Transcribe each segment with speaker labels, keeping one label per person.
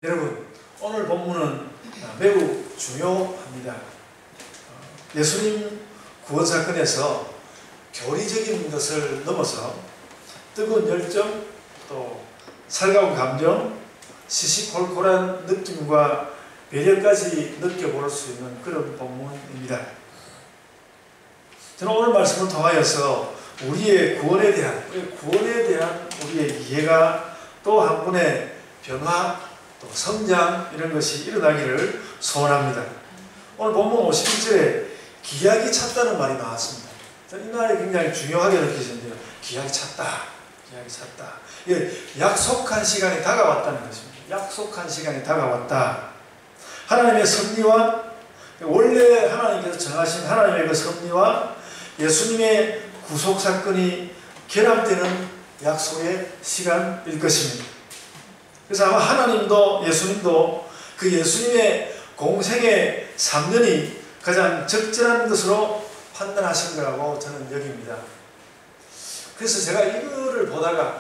Speaker 1: 여러분, 오늘 본문은 매우 중요합니다. 예수님 구원 사건에서 교리적인 것을 넘어서 뜨거운 열정, 또 살가운 감정, 시시콜콜한 느낌과 배려까지 느껴볼 수 있는 그런 본문입니다. 저는 오늘 말씀을 통하여서 우리의 구원에 대한 우리의 이해가 또 한 번의 변화, 또 성장 이런 것이 일어나기를 소원합니다. 오늘 본문 51절에 기약이 찼다는 말이 나왔습니다. 이 말이 굉장히 중요하게 느껴지는데요. 기약이 찼다. 기약이 찼다. 이게 약속한 시간이 다가왔다는 것입니다. 약속한 시간이 다가왔다. 하나님의 섭리와 원래 하나님께서 정하신 하나님의 그 섭리와 예수님의 구속 사건이 결합되는 약속의 시간일 것입니다. 그래서 아마 하나님도 예수님도 그 예수님의 공생의 3년이 가장 적절한 것으로 판단하신 거라고 저는 여깁니다. 그래서 제가 이거를 보다가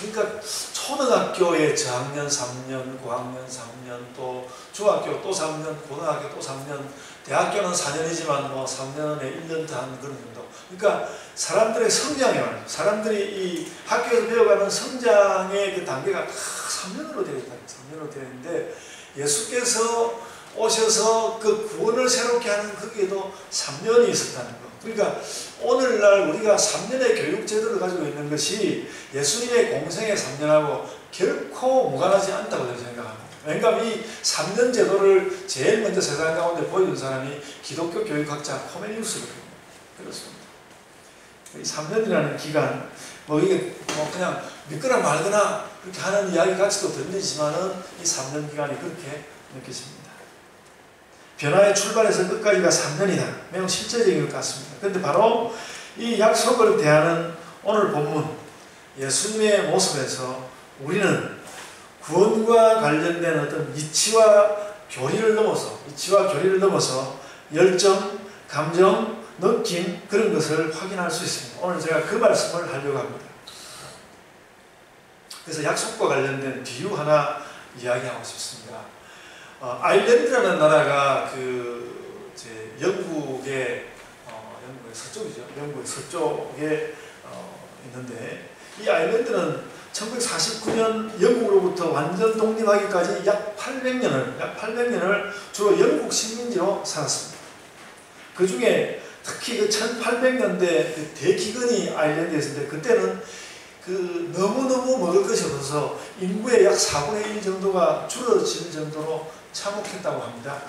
Speaker 1: 그러니까 초등학교에 저학년 3년, 고학년 3년, 또 중학교 또 3년, 고등학교 또 3년, 대학교는 4년이지만 뭐 3년에 1년 더 하는 그런 정도. 그러니까 사람들의 성장이 말이죠. 사람들이 이 학교에서 배워가는 성장의 그 단계가 다 3년으로 되어 있다. 3년으로 되어 있는데 예수께서 오셔서 그 구원을 새롭게 하는 거기에도 3년이 있었다는 거. 그러니까 오늘날 우리가 3년의 교육제도를 가지고 있는 것이 예수님의 공생의 3년하고 결코 무관하지 않다고 저는 생각합니다. 왜냐하면 이 3년 제도를 제일 먼저 세상 가운데 보여준 사람이 기독교 교육학자 코멜리우스거든요. 그렇습니다. 이 3년이라는 기간, 뭐 이게 뭐 그냥 믿거나 말거나 그렇게 하는 이야기 같이도 들리지만은 이 3년 기간이 그렇게 느껴집니다. 변화의 출발에서 끝까지가 3년이다. 매우 실제적인 것 같습니다. 그런데 바로 이 약속을 대하는 오늘 본문 예수님의 모습에서 우리는 구원과 관련된 어떤 이치와 교리를 넘어서 열정, 감정, 느낌 그런 것을 확인할 수 있습니다. 오늘 제가 그 말씀을 하려고 합니다. 그래서 약속과 관련된 비유 하나 이야기하고 싶습니다. 아일랜드라는 나라가 영국의 서쪽이죠. 영국의 서쪽에 있는데 이 아일랜드는 1949년 영국으로부터 완전 독립하기까지 약 800년을 주로 영국 식민지로 살았습니다. 그 중에 특히 그 1800년대 그 대기근이 아일랜드에 있었는데 그때는 그 너무너무 먹을 것이 없어서 인구의 약 4분의 1 정도가 줄어질 정도로 참혹했다고 합니다.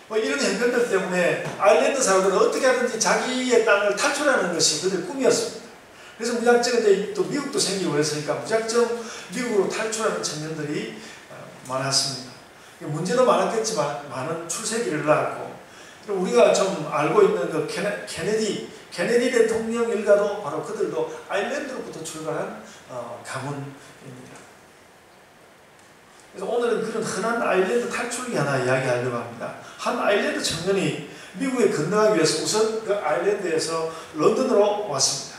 Speaker 1: 뭐 이런 형편들 때문에 아일랜드 사람들은 어떻게 하든지 자기의 땅을 탈출하는 것이 그들의 꿈이었습니다. 그래서 무작정 이제 또 미국도 생기고 그랬으니까 무작정 미국으로 탈출하는 청년들이 많았습니다. 문제도 많았겠지만 많은 출세기를 낳았고 우리가 좀 알고 있는 그 케네디 대통령 일가도 바로 그들도 아일랜드로부터 출발한 가문입니다. 그래서 오늘은 그런 흔한 아일랜드 탈출기 하나 이야기하려고 합니다. 한 아일랜드 청년이 미국에 건너가기 위해서 우선 그 아일랜드에서 런던으로 왔습니다.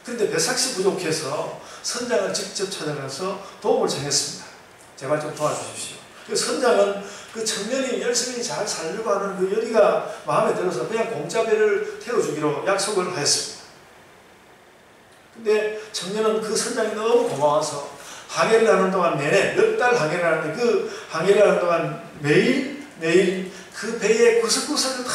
Speaker 1: 그런데 배삭시 부족해서 선장을 직접 찾아가서 도움을 청했습니다. 제발 좀 도와주십시오. 그 선장은 그 청년이 열심히 잘 살려고 하는 그 열의가 마음에 들어서 그냥 공짜 배를 태워주기로 약속을 하였습니다. 근데 청년은 그 선장이 너무 고마워서 항해를 하는 동안 내내 몇 달 항해를 하는데 그 항해를 하는 동안 매일 그 배의 구석구석을 다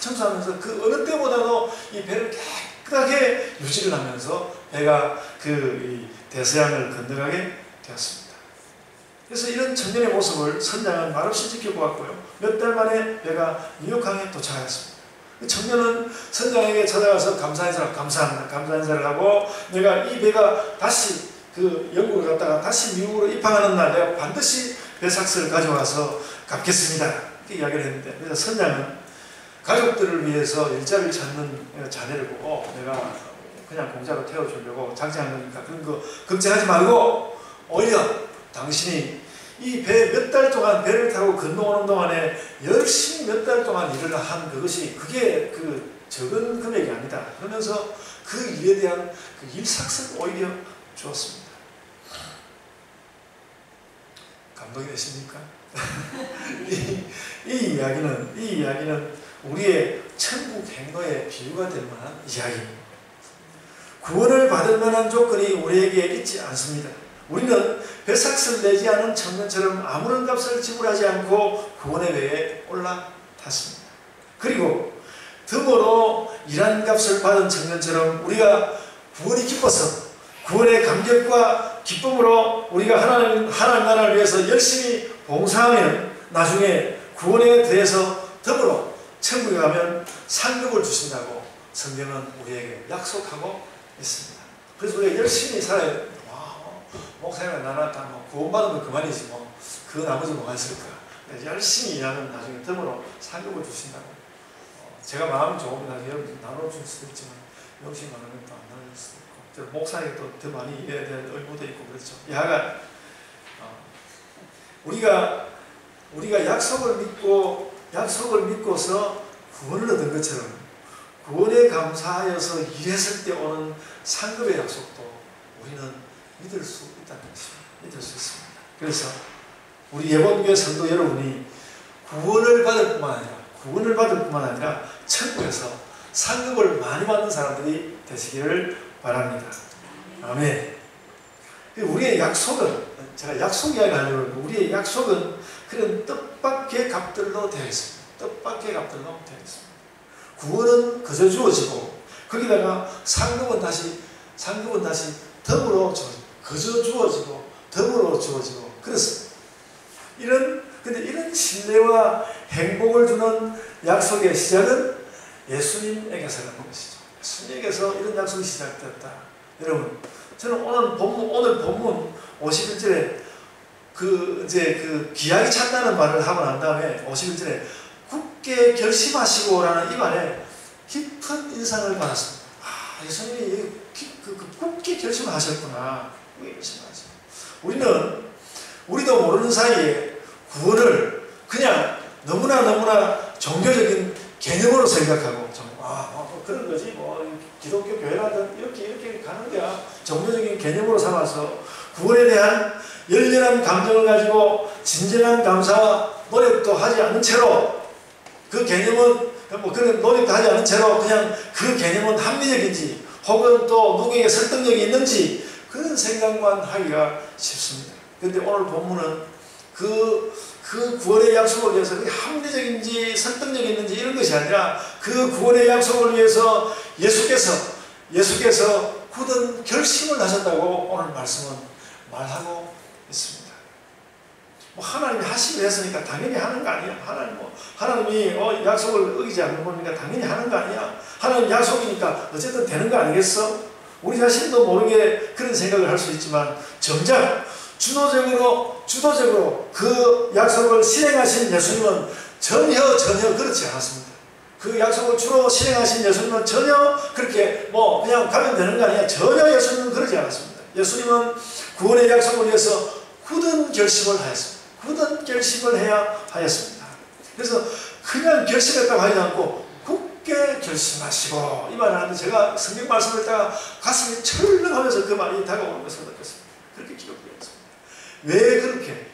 Speaker 1: 청소하면서 그 어느 때보다도 이 배를 깨끗하게 유지를 하면서 배가 이 대서양을 건너가게 되었습니다. 그래서 이런 청년의 모습을 선장은 말없이 지켜보았고요. 몇 달 만에 배가 뉴욕항에 도착하였습니다. 청년은 선장에게 찾아가서 감사 인사를 하고 내가 이 배가 다시 그 영국을 갔다가 다시 미국으로 입항하는 날 내가 반드시 배삭스를 가져와서 갚겠습니다. 이렇게 이야기를 했는데 그래서 선장은 가족들을 위해서 일자리를 찾는 자네를 보고 내가 그냥 공짜로 태워주려고 장치한 거니까 그런 거 걱정하지 말고 오히려 당신이 이 배 몇 달 동안 배를 타고 건너오는 동안에 열심히 몇 달 동안 일을 한 그게 그 적은 금액이 아니다. 그러면서 그 일에 대한 그 일삭스를 오히려 주었습니다. 감동이 되십니까? 이 이야기는 우리의 천국 행로의 비유가 될 만한 이야기입니다. 구원을 받을 만한 조건이 우리에게 있지 않습니다. 우리는 배삭을 내지 않은 청년처럼 아무런 값을 지불하지 않고 구원의 배에 올라탔습니다. 그리고 덤으로 일한 값을 받은 청년처럼 우리가 구원이 기뻐서 구원의 감격과 기쁨으로 우리가 하나님 나라를 위해서 열심히 봉사하면 나중에 구원에 대해서 덤으로 천국에 가면 상급을 주신다고 성경은 우리에게 약속하고 있습니다. 그래서 우리가 열심히 살아야 됩니다. 목사님은 나는 구원받으면 그만이지 그 나머지 뭐가 있을까. 열심히 일하면 나중에 덤으로 상급을 주신다고. 제가 마음이 좋으면 나중에 여러분 나눠줄 수도 있지만 영심만 하면 또 안 나눠줄 수도 있고 목사에게 또 더 많이 일해야 될 의무도 있고 그렇죠. 야간 우리가 약속을 믿고서 구원을 얻은 것처럼 구원에 감사하여서 일했을 때 오는 상급의 약속도 우리는 믿을 수 있다는 것입니다. 믿을 수 있습니다. 그래서 우리 예본교회 성도 여러분이 구원을 받을 뿐만 아니라 천국에서 상급을 많이 받는 사람들이 되시기를 바랍니다. 아멘. 우리의 약속은, 제가 약속 이야기 하려고 하는데, 우리의 약속은 그런 뜻밖의 값들로 되어 있습니다. 뜻밖의 값들로 되어 있습니다. 구원은 그저 주어지고, 거기다가 상급은 다시 덤으로 그저 주어지고, 덤으로 주어지고, 그렇습니다. 근데 이런 신뢰와 행복을 주는 약속의 시작은 예수님에게서라는 것이죠. 예수님에게서 이런 약속이 시작되었다. 여러분, 저는 오늘 본문 51절에 그 기약이 찬다는 말을 하고 난 다음에 51절에 굳게 결심하시고라는 이 말에 깊은 인상을 받았습니다. 예수님이 굳게 결심하셨구나. 우리도 모르는 사이에 구원을 그냥 너무나 종교적인 개념으로 생각하고 그런 거지 기독교 교회라든 이렇게 가는 거야. 종교적인 개념으로 삼아서 구원에 대한 열렬한 감정을 가지고 진정한 감사와 노력도 하지 않는 채로 그 개념은 그런 노력도 하지 않는 채로 그냥 그 개념은 합리적인지 혹은 또 누구에게 설득력이 있는지 그런 생각만 하기가 쉽습니다. 그런데 오늘 본문은 그 구원의 약속을 위해서 그게 합리적인지 설득력이 있는지 이런 것이 아니라 그 구원의 약속을 위해서 예수께서 굳은 결심을 하셨다고 오늘 말씀은 말하고 있습니다. 하나님이 하시기로 했으니까 당연히 하는 거 아니야. 하나님이 약속을 어기지 않는 거니까 당연히 하는 거 아니야. 하나님 약속이니까 어쨌든 되는 거 아니겠어? 우리 자신도 모르게 그런 생각을 할 수 있지만 정작 주도적으로 그 약속을 실행하신 예수님은 전혀 그렇지 않았습니다. 그 약속을 주로 실행하신 예수님은 전혀 그렇게 그냥 가면 되는 거 아니야. 전혀 예수님은 그러지 않았습니다. 예수님은 구원의 약속을 위해서 굳은 결심을 하였습니다. 굳은 결심을 해야 하였습니다. 그래서 그냥 결심했다고 하지 않고 굳게 결심하시고 이 말을 하는데 제가 성경 말씀을 읽다가 가슴이 철렁하면서 그 말이 다가오는 것을 느꼈습니다. 그렇게 기록되어 있습니다.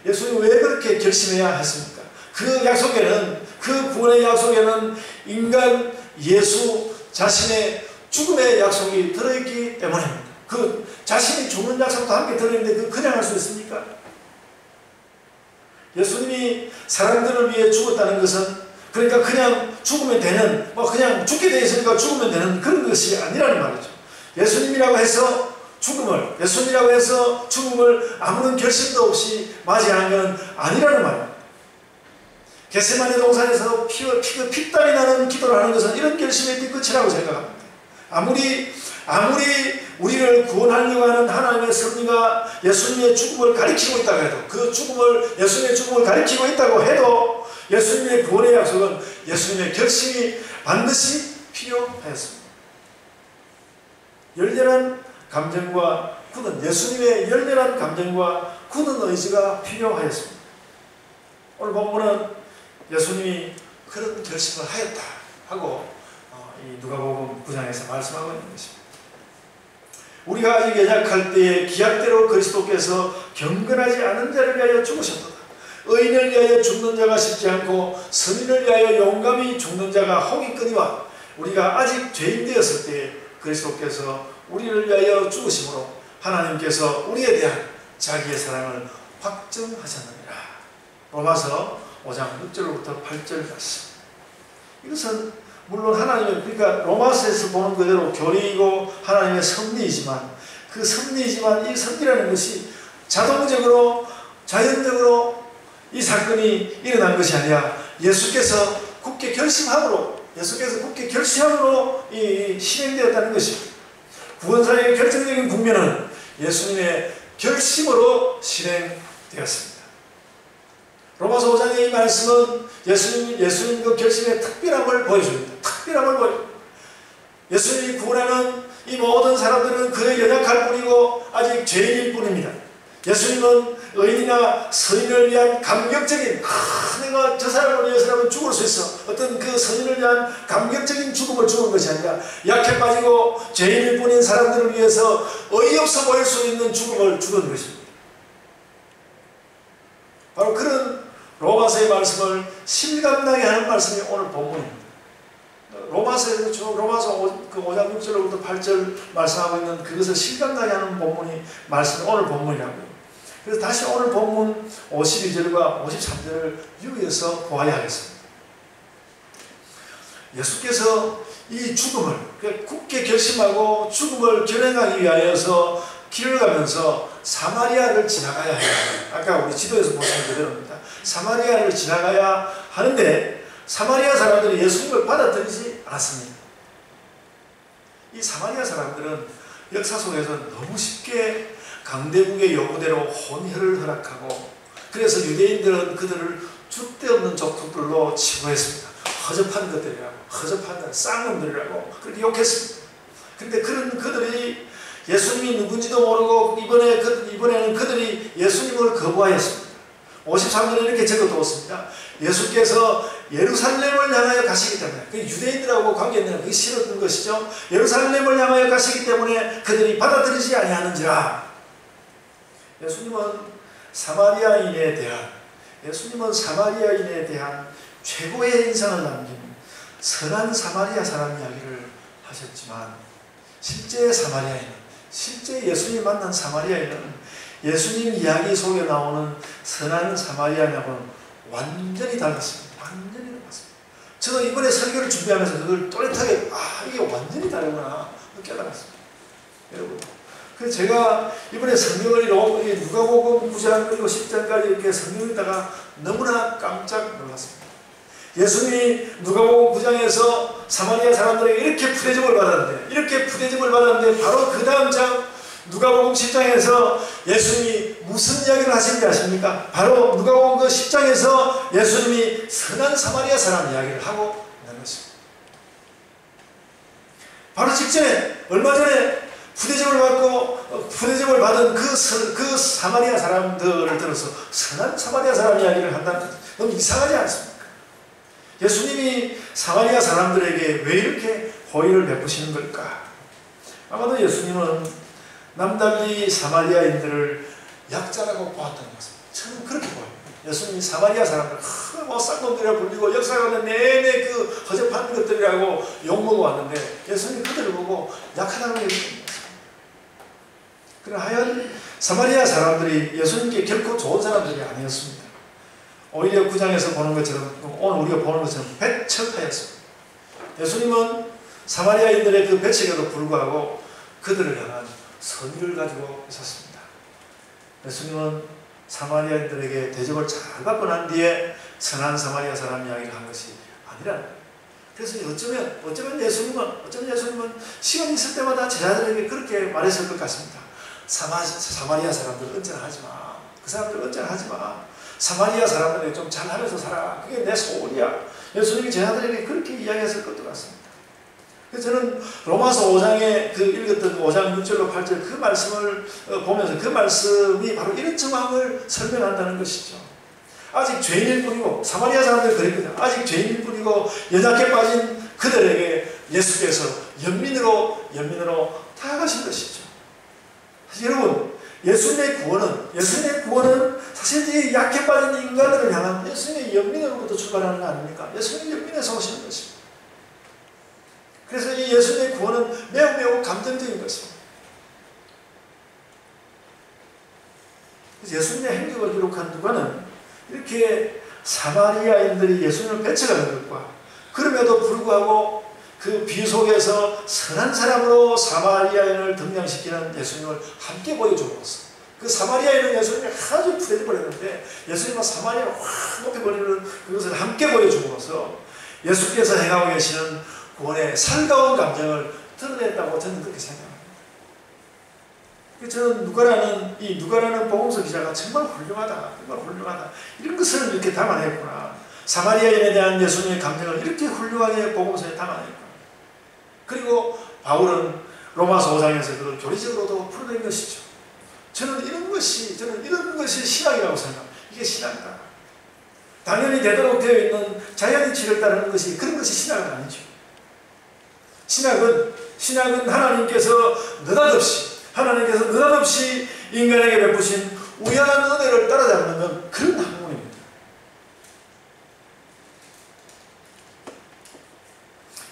Speaker 1: 예수님이 왜 그렇게 결심해야 했습니까? 그 구원의 약속에는 인간 예수 자신의 죽음의 약속이 들어있기 때문입니다. 그 자신이 죽는 약속도 함께 들어있는데 그냥 할 수 있습니까? 예수님이 사람들을 위해 죽었다는 것은 그러니까 그냥 죽으면 되는 그냥 죽게 되어 있으니까 죽으면 되는 그런 것이 아니라는 말이죠. 예수님이라고 해서 죽음을 아무런 결심도 없이 맞이하는 건 아니라는 말입니다. 겟세마네 동산에서 피땀이 나는 기도를 하는 것은 이런 결심의 뒤끝이라고 생각합니다. 아무리 우리를 구원하려고 하는 하나님의 섭리가 예수님의 죽음을 가리키고 있다고 해도 예수님의 죽음을 가리키고 있다고 해도 예수님의 구원의 약속은 예수님의 결심이 반드시 필요하였습니다. 예수님의 열렬한 감정과 굳은 의지가 필요하였습니다. 오늘 본문은 예수님이 그런 결심을 하였다 하고 이 누가복음 9장에서 말씀하고 있는 것입니다. 우리가 아직 연약할 때에 기약대로 그리스도께서 경건하지 않은 자를 위하여 죽으셨도다. 의인을 위하여 죽는 자가 쉽지 않고 선인을 위하여 용감히 죽는 자가 혹이거니와 우리가 아직 죄인 되었을 때 그리스도께서 우리를 위하여 죽으심으로 하나님께서 우리에 대한 자기의 사랑을 확증하셨느니라. 로마서 5장 6절로부터 8절 말씀. 이것은 물론 하나님의, 그러니까 로마서에서 보는 그대로 교리이고 하나님의 섭리이지만, 그 섭리이지만 이 섭리라는 것이 자동적으로 자연적으로 이 사건이 일어난 것이 아니라 예수께서 굳게 결심함으로 실행되었다는 것입니다. 구원사의 결정적인 국면은 예수님의 결심으로 실행되었습니다. 로마서 5장의 이 말씀은 예수님 그 결심의 특별함을 보여줍니다. 특별함을 보여줍니다. 예수님이 구원하는 이 모든 사람들은 그의 연약할 뿐이고 아직 죄인일 뿐입니다. 예수님은 의인이나 선인을 위한 감격적인, 내가 저 사람을 위해서라면 죽을 수 있어, 어떤 그 선인을 위한 감격적인 죽음을 죽은 것이 아니라 약해 빠지고 죄인일 뿐인 사람들을 위해서 어이없어 보일 수 있는 죽음을 죽은 것입니다. 바로 그런 로마서의 말씀을 실감나게 하는 말씀이 오늘 본문입니다. 로마서에서 로마서 5장 6절로부터 8절 말씀하고 있는 그것을 실감나게 하는 본문이 오늘 본문이라고요. 그래서 다시 오늘 본문 52절과 53절을 유의해서 보아야 하겠습니다. 예수께서 이 죽음을 굳게 결심하고 죽음을 결행하기 위하여서 길을 가면서 사마리아를 지나가야 해요. 아까 우리 지도에서 보시는 그대로입니다. 사마리아를 지나가야 하는데 사마리아 사람들이 예수님을 받아들이지 않았습니다. 이 사마리아 사람들은 역사 속에서 너무 쉽게 강대국의 요구대로 혼혈을 허락하고, 그래서 유대인들은 그들을 줏대없는 족속들로 치부했습니다. 허접한 것들이라고, 허접한 쌍놈들이라고 그렇게 욕했습니다. 그런데 그들이 예수님이 누군지도 모르고 이번에는 그들이 예수님을 거부하였습니다. 53절에 이렇게 적어두었습니다. 예수께서 예루살렘을 향하여 가시기 때문에, 그 유대인들하고 관계있는 그게 싫었던 것이죠. 예루살렘을 향하여 가시기 때문에 그들이 받아들이지 아니하는지라. 예수님은 사마리아인에 대한 최고의 인상을 남긴 선한 사마리아 사람 이야기를 하셨지만, 실제 예수님 만난 사마리아인은 예수님 이야기 속에 나오는 선한 사마리아인하고는 완전히 달랐습니다. 저도 이번에 설교를 준비하면서 그걸 또렷하게, 이게 완전히 다르구나 깨달았습니다. 여러분, 그래서 제가 이번에 성경을 누가복음 9장 그리고 10장까지 이렇게 성경에다가 너무나 깜짝 놀랐습니다. 예수님이 누가복음 9장에서 사마리아 사람들에게 이렇게 푸대접을 받았는데 바로 그 다음 장 누가복음 10장에서 예수님이 무슨 이야기를 하신지 아십니까? 바로 누가복음 그 10장에서 예수님이 선한 사마리아 사람 이야기를 하고 있는 것입니다. 바로 직전에, 얼마 전에 푸대접을 받은 그 사마리아 사람들을 들어서 선한 사마리아 사람 이야기를 한다는 것은 너무 이상하지 않습니까? 예수님이 사마리아 사람들에게 왜 이렇게 호의를 베푸시는 걸까? 아마도 예수님은 남달리 사마리아인들을 약자라고 보았던 것입니다. 저는 그렇게 보여요. 예수님이 사마리아 사람들 쌍놈들이라 불리고 역사가는 내내 그 허접한 것들이라고 욕먹어 왔는데 예수님이 그들을 보고 약하다고 얘기합니다. 그러나 하여간 사마리아 사람들이 예수님께 결코 좋은 사람들이 아니었습니다. 오히려 9장에서 보는 것처럼, 오늘 우리가 보는 것처럼 배척하였습니다. 예수님은 사마리아인들의 그 배척에도 불구하고 그들을 향한 선의를 가지고 있었습니다. 예수님은 사마리아인들에게 대접을 잘 받고 난 뒤에 선한 사마리아 사람 이야기를 한 것이 아니라, 그래서 어쩌면 예수님은 시간이 있을 때마다 제자들에게 그렇게 말했을 것 같습니다. 사마리아 사람들 언짢아하지 마. 그 사람들 언짢아하지 마. 사마리아 사람들에게 좀 잘하면서 살아. 그게 내 소원이야. 예수님이 제자들에게 그렇게 이야기했을 것도 같습니다. 그래서 저는 로마서 5장에 읽었던 5장 6절로 8절 그 말씀을 보면서 그 말씀이 바로 이런 정황을 설명한다는 것이죠. 아직 죄인일 뿐이고, 사마리아 사람들 그랬거든요. 아직 죄인일 뿐이고 연약해 빠진 그들에게 예수께서 연민으로 다가가신 것이죠. 여러분, 예수님의 구원은 사실 이 약해 빠진 인간들을 향한 예수님의 연민으로부터 출발하는 거 아닙니까? 예수님의 연민에서 오시는 것입니다. 그래서 이 예수님의 구원은 매우 매우 감정적인 것입니다. 예수님의 행적을 기록한 누가는 이렇게 사마리아인들이 예수님을 배척하는 것과 그럼에도 불구하고 그 비 속에서 선한 사람으로 사마리아인을 등장시키는 예수님을 함께 보여줌으로써 그 사마리아인은 예수님이 아주 부대져버렸는데 예수님과 사마리아를 확 높여버리는 그것을 함께 보여줌으로써 예수께서 행하고 계시는 구원의 살가운 감정을 드러냈다고 저는 그렇게 생각합니다. 저는 누가라는 복음서 기자가 정말 훌륭하다, 정말 훌륭하다. 이런 것을 이렇게 담아냈구나. 사마리아인에 대한 예수님의 감정을 이렇게 훌륭하게 복음서에 담아냈구나. 그리고 바울은 로마서 5장에서 그걸 교리적으로도 풀어낸 것이죠. 저는 이런 것이 신학이라고 생각합니다. 이게 신학이다. 당연히 되도록 되어 있는 자연의 치를 따르는 것이 그런 것이 신학은 아니죠. 신학은 하나님께서 느닷없이 인간에게 베푸신 우연한 은혜를 따라잡는 그런 학문입니다.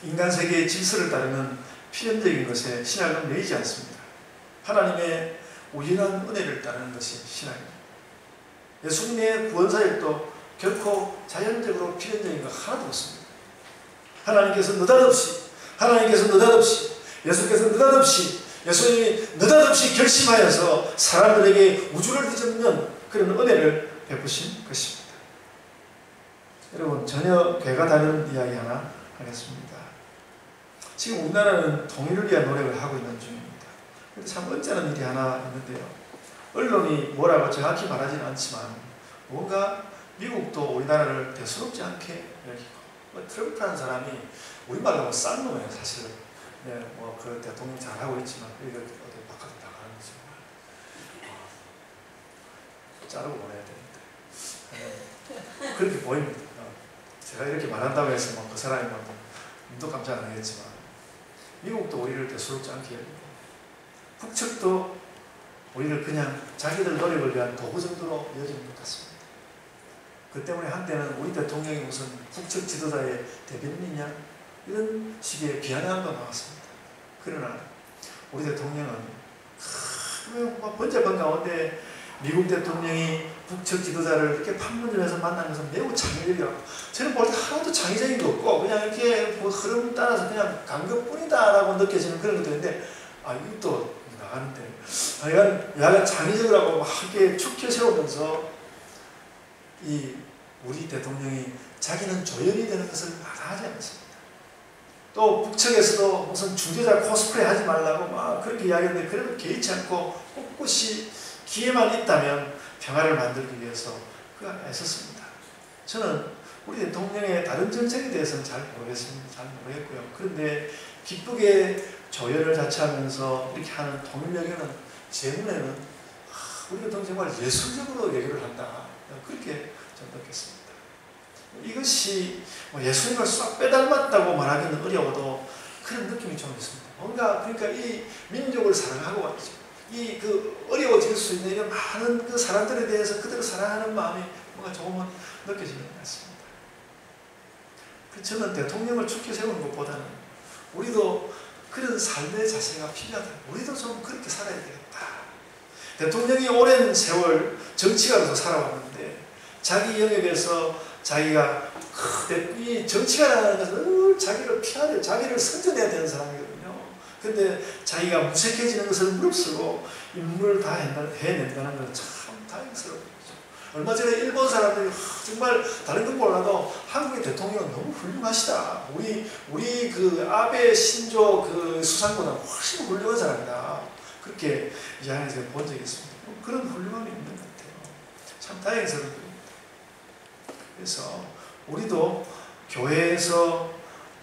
Speaker 1: 인간 세계의 질서를 따르는 필연적인 것에 신학은 매이지 않습니다. 하나님의 우연한 은혜를 따르는 것이 신학입니다. 예수님의 구원사역도 결코 자연적으로 필연적인 것 하나도 없습니다. 하나님께서 예수님이 느닷없이 결심하여서 사람들에게 우주를 뒤집는 그런 은혜를 베푸신 것입니다. 여러분, 전혀 괴가 다른 이야기 하나 하겠습니다. 지금 우리나라는 통일을 위한 노력을 하고 있는 중입니다. 그런데 참 언짢은 일이 하나 있는데요. 언론이 뭐라고 정확히 말하지는 않지만 뭔가 미국도 우리나라를 대수롭지 않게 여기고 트럼프라는 사람이 우리말로 싼 놈이에요, 사실은. 네, 그 대통령 잘하고 있지만 어디 바깥에 나가는 거죠. 자르고 보내야 되는데 그렇게 보입니다. 제가 이렇게 말한다고 해서 그 사람이 눈도 깜짝 안 하겠지만 미국도 우리를 대수롭지 않게 여기고 북측도 우리를 그냥 자기들 노력을 위한 도구 정도로 여기는 것 같습니다. 그 때문에 한때는 우리 대통령이 무슨 북측 지도자의 대변인이냐 이런 식의 비아냥도 나왔습니다. 그러나 우리 대통령은 번잡한 가운데 미국 대통령이 북측 지도자를 이렇게 판문점에서 만난 것은 매우 창의적이라고 저는 볼 때 하나도 창의적인 거 없고 그냥 이렇게 흐름 따라서 그냥 간 것뿐이다라고 느껴지는 그런 것도 있는데 이것도 나가는데 약간 창의적이라고 막 이렇게 축켜 세우면서 우리 대통령이 자기는 조연이 되는 것을 마다하지 않습니다. 또 북측에서도 무슨 중재자 코스프레 하지 말라고 막 그렇게 이야기했는데 그래도 개의치 않고 꿋꿋이 기회만 있다면 평화를 만들기 위해서 그가 애썼습니다. 저는 우리 대통령의 다른 정책에 대해서는 잘 모르겠고요. 그런데 기쁘게 조연을 자처하면서 이렇게 하는 통일외교는 제 눈에는 우리 대통령 정말 예술적으로 외교를 한다. 그렇게 저는 느꼈습니다. 이것이 예수님을 싹 빼닮았다고 말하기는 어려워도 그런 느낌이 좀 있습니다. 그러니까 이 민족을 사랑하고 말이죠. 어려워질 수 있는 이런 많은 그 사람들에 대해서 그들을 사랑하는 마음이 뭔가 조금은 느껴지는 것 같습니다. 저는 대통령을 축켜 세우는 것보다는 우리도 그런 삶의 자세가 필요하다. 우리도 좀 그렇게 살아야 되겠다. 대통령이 오랜 세월 정치가로서 살아왔는데 자기 영역에서 자기가 이 정치가라는 것은 자기를 피해야 돼. 자기를 선전해야 되는 사람이거든요. 근데 자기가 무색해지는 것을 무릅쓰고 임무를 다 해낸다는 것은 참 다행스러운 거죠. 얼마 전에 일본 사람들이 정말 다른 건 몰라도 한국의 대통령은 너무 훌륭하시다. 우리 그 아베 신조 그 수상보다 훨씬 훌륭한 사람이다. 그렇게 이야기해서 본 적이 있습니다. 그런 훌륭함이 있는 것 같아요. 참 다행스러운 일입니다. 그래서 우리도 교회에서,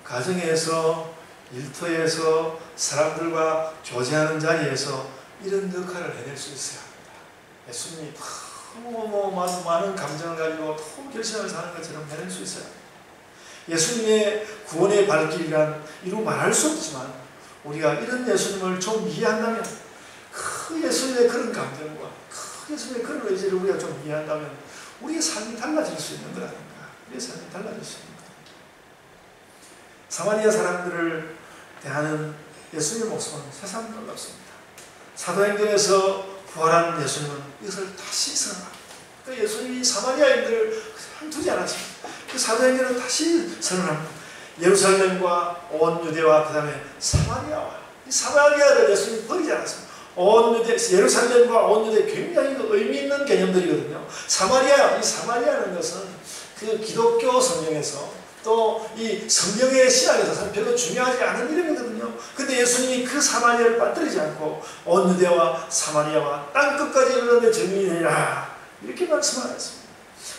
Speaker 1: 가정에서, 일터에서, 사람들과 교제하는 자리에서 이런 역할을 해낼 수 있어야 합니다. 예수님이 너무 많은 감정을 가지고 너무 결심하면서 하는 것처럼 해낼 수 있어야 합니다. 예수님의 구원의 발길이란 이루 말할 수 없지만 우리가 이런 예수님을 좀 이해한다면 그 예수님의 그런 감정과 그 예수님의 그런 의지를 우리가 좀 이해한다면 우리의 삶이 달라질 수 있는 것 아닌가. 우리의 삶이 달라질 수 있는 것. 사마리아 사람들을 대하는 예수님의 모습은 세상 놀랍습니다. 사도행전에서 부활한 예수님은 이것을 다시 선언합니다. 그 예수님이 사마리아인들을 두지 않았습니다. 그 사도행전을 다시 선언합니다. 예루살렘과 온 유대와 그 다음에 사마리아와 이 사마리아를 예수님이 버리지 않았습니다. 온 유대, 예루살렘과 온 유대 굉장히 의미 있는 개념들이거든요. 사마리아, 이 사마리아라는 것은 그 기독교 성경에서 또 이 성경의 신학에서 별로 중요하지 않은 이름이거든요. 근데 예수님이 그 사마리아를 빠뜨리지 않고 온 유대와 사마리아와 땅끝까지 이르는데 증인이 되리라 이렇게 말씀하셨습니다.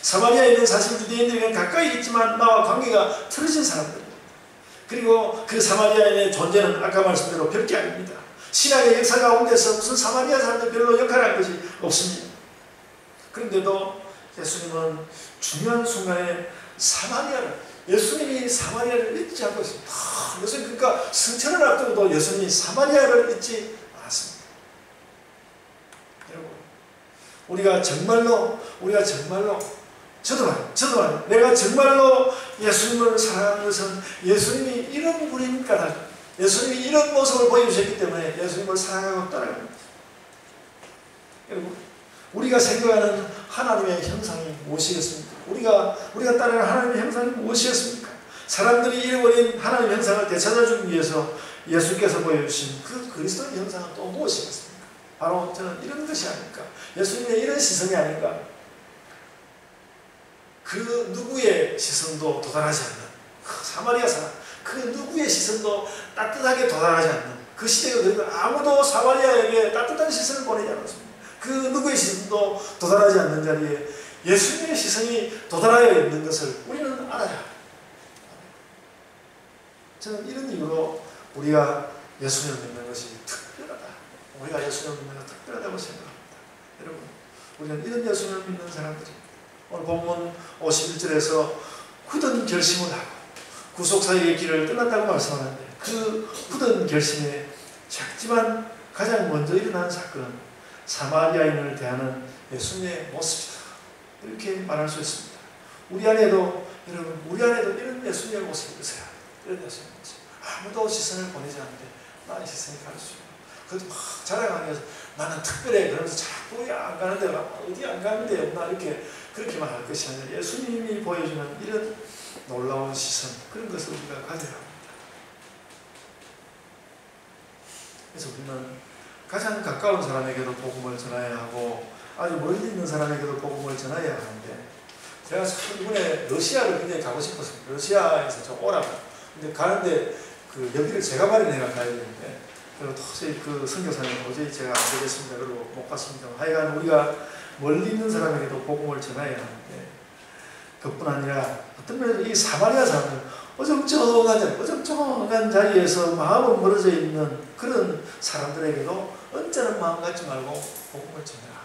Speaker 1: 사마리아에는 사실 유대인들이 가까이 있지만 나와 관계가 틀어진 사람들입니다. 그리고 그 사마리아인의 존재는 아까 말씀대로 별게 아닙니다. 신학의 역사 가운데서 무슨 사마리아 사람들 별로 역할을 한 것이 없습니다. 그런데도 예수님은 중요한 순간에 사마리아를 예수님이 사마리아를 잊지 않고 있습니다. 예수님 그러니까 승천을 앞두고도 예수님이 사마리아를 잊지 않았습니다. 여러분 우리가 정말로 저도 내가 정말로 예수님을 사랑하는 것은 예수님이 이런 분인 까닭 예수님이 이런 모습을 보여주셨기 때문에 예수님을 사랑하고 따라갑니다. 여러분 우리가 생각하는 하나님의 형상이 무엇이겠습니까? 우리가 따르는 하나님의 형상이 무엇이겠습니까? 사람들이 잃어버린 하나님의 형상을 되찾아주기 위해서 예수께서 보여주신 그 그리스도의 형상은 또 무엇이겠습니까? 바로 저는 이런 것이 아닐까? 예수님의 이런 시선이 아닐까? 그 누구의 시선도 도달하지 않는 사마리아 사람 그 누구의 시선도 따뜻하게 도달하지 않는 그 시대가 그리고 아무도 사마리아에게 따뜻한 시선을 보내지 않았습니다. 그 누구의 시선도 도달하지 않는 자리에 예수님의 시선이 도달하여 있는 것을 우리는 알아야 합니다. 저는 이런 이유로 우리가 예수님을 믿는 것이 특별하다. 우리가 예수님을 믿는 것이 특별하다고 생각합니다. 여러분 우리는 이런 예수님을 믿는 사람들입니다. 오늘 본문 51절에서 굳은 결심을 하고 구속사역의 길을 떠났다고 말씀하는데 그 굳은 결심에 작지만 가장 먼저 일어난 사건은 사마리아인을 대하는 예수님의 모습이다. 이렇게 말할 수 있습니다. 우리 안에도 이런 예수님의 모습이 있어야 합니다. 이런 예수님의 모습. 아무도 시선을 보내지 않는데 나의 시선이 가릴 수 있는 그래도 막 자랑하면서 나는 특별해 그러면서 자꾸 안 가는 데가 어디 안 가는 데 없나 이렇게 그렇게만 할 것이 아니라 예수님이 보여주는 이런 놀라운 시선 그런 것을 우리가 가져야 합니다. 그래서 우리는 가장 가까운 사람에게도 복음을 전해야 하고 아주 멀리 있는 사람에게도 복음을 전해야 하는데 제가 참 이번에 러시아를 굉장히 가고 싶었습니다. 러시아에서 좀 오라고. 근데 가는데 그 여기를 제가 마련해가 가야 되는데 도저히 그 선교사님 도저히 제가 안 되겠습니다. 그리고 못 갔습니다. 하여간 우리가 멀리 있는 사람에게도 복음을 전해야 하는데 그뿐 아니라 어떤 면에서 이 사마리아 사람들 어정쩡한 자리에서 마음은 멀어져 있는 그런 사람들에게도 언짢은 마음 갖지 말고 복음을 전해라.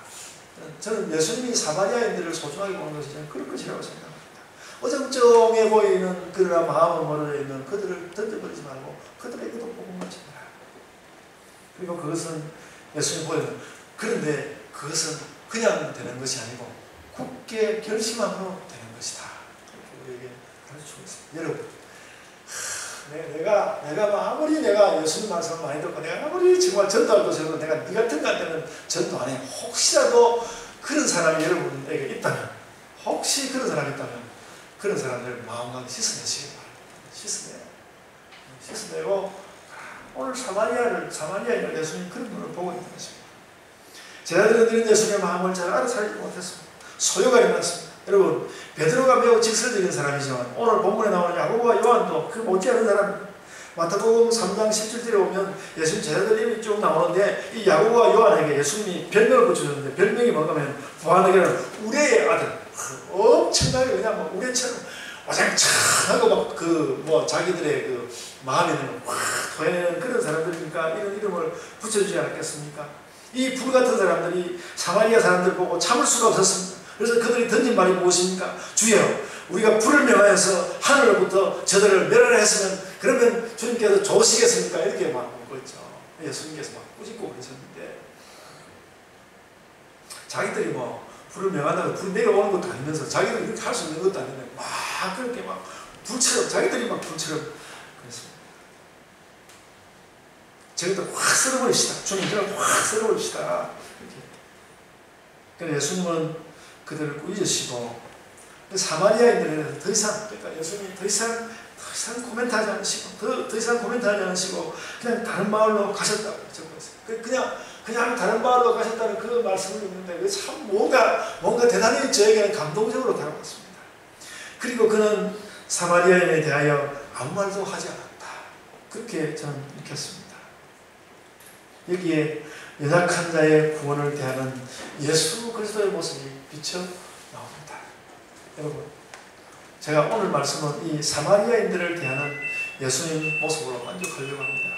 Speaker 1: 저는 예수님이 사마리아인들을 소중하게 보는 것이 저는 그럴 것이라고 생각합니다. 어정쩡해 보이는 그러나 마음은 멀어져 있는 그들을 던져버리지 말고 그들에게도 복음을 전해라. 그리고 그것은 예수님 보여는 그런데 그것은 그냥 되는 것이 아니고 굳게 결심함으로 되는 것이다. 그렇게 우리에게 가르치고 있습니다. 여러분 내가 아무리 내가 예수님 말씀을 많이 듣고 내가 아무리 정말 전도할 것이라도 내가 네 같은 가운데는 전도 안 해. 혹시라도 그런 사람이 여러분에게 있다면 혹시 그런 사람이 있다면 그런 사람들 마음만 씻어내시기 바랍니다. 씻어내고 오늘 사마리아인을 예수님 그런 분을 보고 있는 것입니다. 제자들은 이런 예수님의 마음을 잘 알아차리지 못했습니다. 소요가 일어났습니다. 여러분 베드로가 매우 직설적인 사람이지만 오늘 본문에 나오는 야고보와 요한도 그 못지않은 사람입니다. 마태복음 3장 17절에 오면 예수님 제자들 이름이 쭉 나오는데 이 야고보와 요한에게 예수님이 별명을 붙여줬는데 별명이 뭔가면 보아내게는 우레의 아들 엄청나게 그냥 뭐 우레처럼 와장창하고 막 그 자기들의 그 마음에 있는 확 토해내는 그런 사람들이니까 이런 이름을 붙여주지 않았겠습니까? 이 불같은 사람들이 사마리아 사람들 보고 참을 수가 없었습니다. 그래서 그들이 던진 말이 무엇입니까? 주여 우리가 불을 명하여서 하늘로부터 저들을 멸하라 했으면 그러면 주님께서 좋으시겠습니까? 이렇게 막 묻고 있죠. 예수님께서 막 꾸짖고 그러셨는데 자기들이 뭐 불을 명한다고 불 내려오는 것도 아니면서 자기들이 그렇게 할 수 있는 것도 아닌데 막 그렇게 막 불처럼 자기들이 막 불처럼 그랬습니다. 저희들 확 썰어버립시다. 주님 저를 확 썰어버립시다. 이렇게. 그래서 예수님은 그들을 꾸짖으시고 사마리아인들에 더 이상 그러니까 예수님이 더 이상 코멘트하지 않으시고 더 이상 코멘트하지 않으시고 그냥 다른 마을로 가셨다고 적었어요. 그냥 다른 마을로 가셨다는 그 말씀을 읽는데 참 뭔가 대단히 저에게는 감동적으로 다가왔습니다. 그리고 그는 사마리아인에 대하여 아무 말도 하지 않았다. 그렇게 저는 느꼈습니다. 여기에 연약한 자의 구원을 대하는 예수 그리스도의 모습이 비쳐 나옵니다. 여러분, 제가 오늘 말씀은 이 사마리아인들을 대하는 예수님 모습으로 만족하려고 합니다.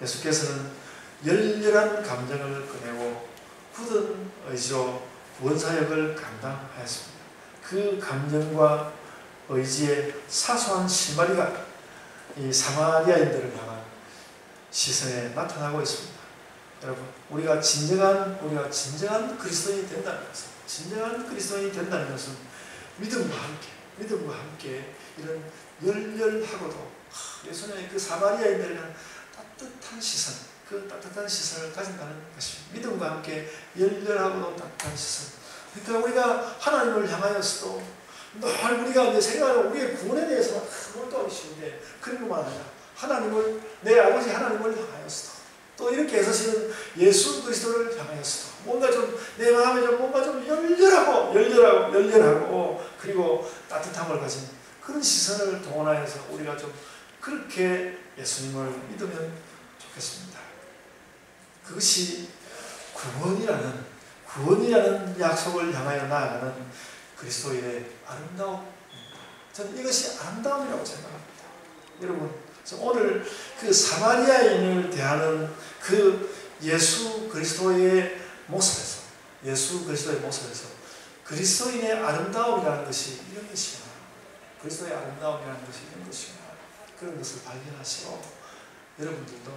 Speaker 1: 예수께서는 열렬한 감정을 꺼내고 굳은 의지로 구원사역을 감당하였습니다. 그 감정과 의지의 사소한 실마리가 이 사마리아인들을 향한 시선에 나타나고 있습니다. 여러분, 우리가 진정한 그리스도인이 된다는 것은, 진정한 그리스도인이 된다는 것은 믿음과 함께 이런 열렬하고도 예수님의 그 사마리아인들에 대한 따뜻한 시선, 그 따뜻한 시선을 가진다는 것입니다. 믿음과 함께 열렬하고도 따뜻한 시선. 그러니까 우리가 하나님을 향하여서도 늘 우리가 이제 생각하는 우리의 구원에 대해서만 몰두하기 쉬운데 그런 것만 아니라 하나님을, 내 아버지 하나님을 향하여서도 또 이렇게 애쓰시는 예수 그리스도를 향하여서도 뭔가 좀 내 마음에 좀 뭔가 좀 열렬하고 그리고 따뜻함을 가진 그런 시선을 동원하여서 우리가 좀 그렇게 예수님을 믿으면 좋겠습니다. 그것이 구원이라는 약속을 향하여 나아가는 그리스도의 아름다움입니다. 저는 이것이 아름다움이라고 생각합니다. 여러분, 오늘 그 사마리아인을 대하는 그 예수 그리스도의 모습에서 그리스도인의 아름다움이라는 것이 이런 것이구나. 그리스도의 아름다움이라는 것이 이런 것이구나. 그런 것을 발견하시고 여러분들도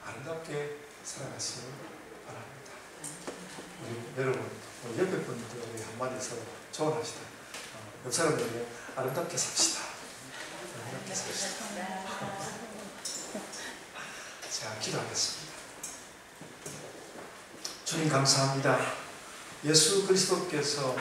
Speaker 1: 아름답게 살아가시길 바랍니다. 여러분, 우리 옆에 분들이 한마디 서로 조언합시다. 옆 사람들이 아름답게 삽시다. 아름답게 삽시다. 자, 기도하겠습니다. 주님 감사합니다. 예수 그리스도께서